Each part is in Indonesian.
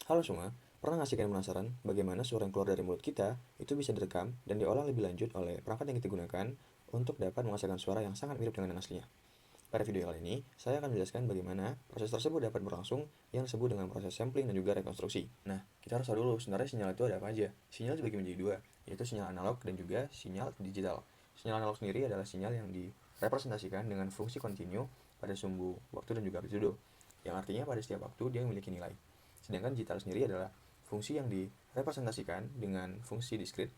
Halo semua, pernah nggak sih kalian penasaran bagaimana suara yang keluar dari mulut kita itu bisa direkam dan diolah lebih lanjut oleh perangkat yang kita gunakan untuk dapat menghasilkan suara yang sangat mirip dengan yang aslinya? Pada video kali ini, saya akan menjelaskan bagaimana proses tersebut dapat berlangsung yang disebut dengan proses sampling dan juga rekonstruksi. Nah, kita harus tahu dulu sebenarnya sinyal itu ada apa aja. Sinyal dibagi menjadi dua, yaitu sinyal analog dan juga sinyal digital. Sinyal analog sendiri adalah sinyal yang direpresentasikan dengan fungsi kontinu pada sumbu waktu dan juga amplitudo, yang artinya pada setiap waktu dia memiliki nilai. Sedangkan digital sendiri adalah fungsi yang direpresentasikan dengan fungsi diskrit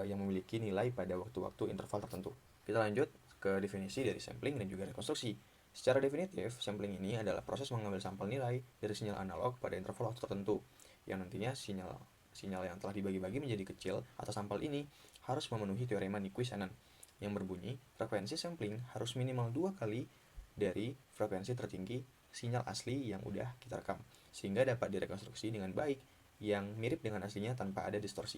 yang memiliki nilai pada waktu-waktu interval tertentu. Kita lanjut ke definisi dari sampling dan juga rekonstruksi. Secara definitif, sampling ini adalah proses mengambil sampel nilai dari sinyal analog pada interval waktu tertentu, yang nantinya sinyal yang telah dibagi-bagi menjadi kecil atau sampel ini harus memenuhi teorema Nyquist-Shannon, yang berbunyi frekuensi sampling harus minimal 2 kali dari frekuensi tertinggi sinyal asli yang udah kita rekam, sehingga dapat direkonstruksi dengan baik yang mirip dengan aslinya tanpa ada distorsi.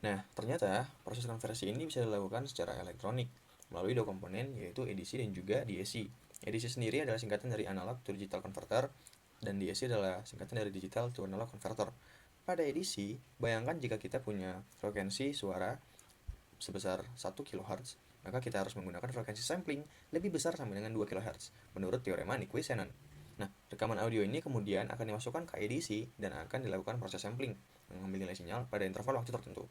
Nah, ternyata proses konversi ini bisa dilakukan secara elektronik melalui dua komponen, yaitu ADC dan juga DAC. ADC sendiri adalah singkatan dari Analog to Digital Converter, dan DAC adalah singkatan dari Digital to Analog Converter. Pada ADC, bayangkan jika kita punya frekuensi suara sebesar 1 kHz, maka kita harus menggunakan frekuensi sampling lebih besar sama dengan 2 kHz, menurut teorema Nyquist-Shannon. Nah, rekaman audio ini kemudian akan dimasukkan ke ADC dan akan dilakukan proses sampling, mengambil nilai sinyal pada interval waktu tertentu,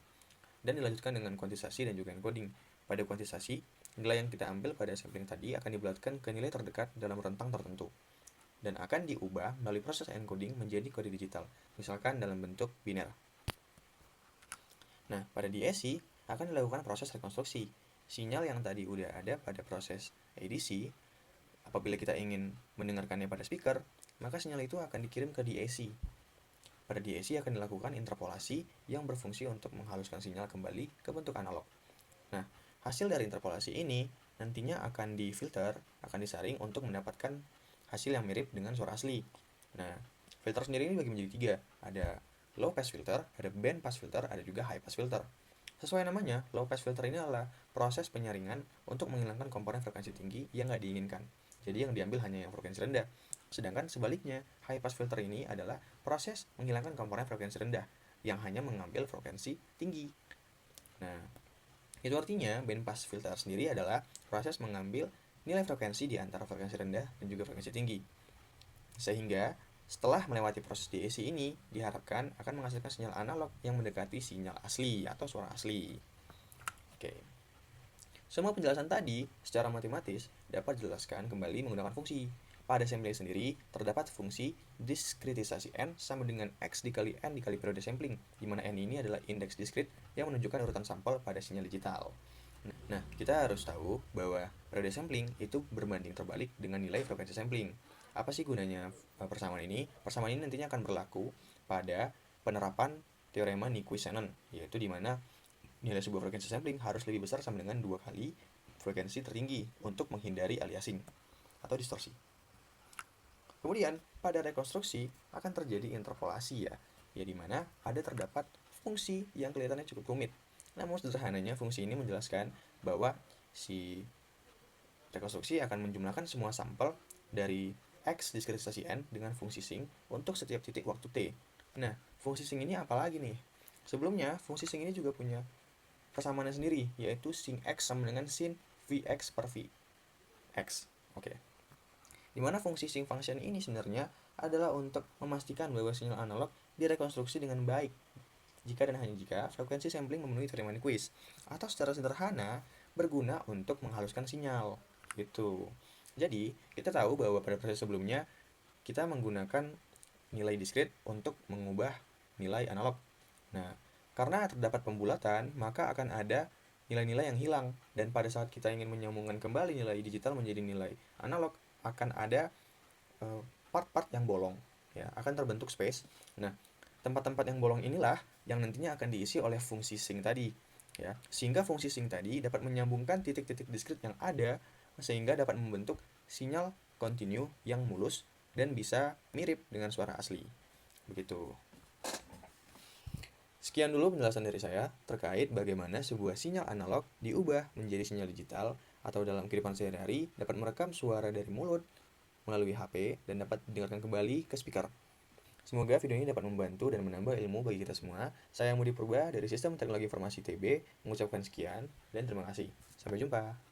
dan dilanjutkan dengan kuantisasi dan juga encoding. Pada kuantisasi, nilai yang kita ambil pada sampling tadi akan dibulatkan ke nilai terdekat dalam rentang tertentu, dan akan diubah melalui proses encoding menjadi kode digital, misalkan dalam bentuk biner. Nah, pada DAC akan dilakukan proses rekonstruksi. Sinyal yang tadi udah ada pada proses ADC, apabila kita ingin mendengarkannya pada speaker, maka sinyal itu akan dikirim ke DAC. Pada DAC akan dilakukan interpolasi yang berfungsi untuk menghaluskan sinyal kembali ke bentuk analog. Nah, hasil dari interpolasi ini nantinya akan difilter, akan disaring untuk mendapatkan hasil yang mirip dengan suara asli. Nah, filter sendiri ini bagi menjadi tiga. Ada low pass filter, ada band pass filter, ada juga high pass filter. Sesuai namanya, low pass filter ini adalah proses penyaringan untuk menghilangkan komponen frekuensi tinggi yang nggak diinginkan. Jadi yang diambil hanya yang frekuensi rendah. Sedangkan sebaliknya, high pass filter ini adalah proses menghilangkan komponen frekuensi rendah yang hanya mengambil frekuensi tinggi. Nah, itu artinya band pass filter sendiri adalah proses mengambil nilai frekuensi di antara frekuensi rendah dan juga frekuensi tinggi. Sehingga setelah melewati proses DAC ini, diharapkan akan menghasilkan sinyal analog yang mendekati sinyal asli atau suara asli. Oke. Semua penjelasan tadi secara matematis dapat dijelaskan kembali menggunakan fungsi. Pada sampling sendiri, terdapat fungsi diskritisasi n sama dengan x dikali n dikali periode sampling, di mana n ini adalah indeks diskrit yang menunjukkan urutan sampel pada sinyal digital. Nah, kita harus tahu bahwa periode sampling itu berbanding terbalik dengan nilai frekuensi sampling. Apa sih gunanya persamaan ini? Persamaan ini nantinya akan berlaku pada penerapan teorema Nyquist-Shannon, yaitu di mana nilai sebuah frekuensi sampling harus lebih besar sama dengan 2 kali frekuensi tertinggi untuk menghindari aliasing atau distorsi. Kemudian, pada rekonstruksi akan terjadi interpolasi ya di mana ada terdapat fungsi yang kelihatannya cukup rumit. Namun sederhananya fungsi ini menjelaskan bahwa si rekonstruksi akan menjumlahkan semua sampel dari X diskritisasi N dengan fungsi sing untuk setiap titik waktu T. Nah, fungsi sing ini apa lagi nih? Sebelumnya, fungsi sing ini juga punya persamaannya sendiri, yaitu sin X sama dengan sin Vx per Vx. Oke. Dimana fungsi sing function ini sebenarnya adalah untuk memastikan bahwa sinyal analog direkonstruksi dengan baik jika dan hanya jika frekuensi sampling memenuhi teorema Nyquist, atau secara sederhana berguna untuk menghaluskan sinyal gitu. Jadi kita tahu bahwa pada proses sebelumnya kita menggunakan nilai diskrit untuk mengubah nilai analog. Nah, karena terdapat pembulatan, maka akan ada nilai-nilai yang hilang, dan pada saat kita ingin menyambungkan kembali nilai digital menjadi nilai analog, akan ada part-part yang bolong, ya, akan terbentuk space. Nah, tempat-tempat yang bolong inilah yang nantinya akan diisi oleh fungsi sing tadi, ya, sehingga fungsi sing tadi dapat menyambungkan titik-titik diskrit yang ada sehingga dapat membentuk sinyal kontinu yang mulus dan bisa mirip dengan suara asli. Begitu. Sekian dulu penjelasan dari saya terkait bagaimana sebuah sinyal analog diubah menjadi sinyal digital atau dalam kehidupan sehari-hari dapat merekam suara dari mulut melalui HP dan dapat didengarkan kembali ke speaker. Semoga video ini dapat membantu dan menambah ilmu bagi kita semua. Saya Mudi Purba dari Sistem Teknologi Informasi ITB mengucapkan sekian dan terima kasih. Sampai jumpa.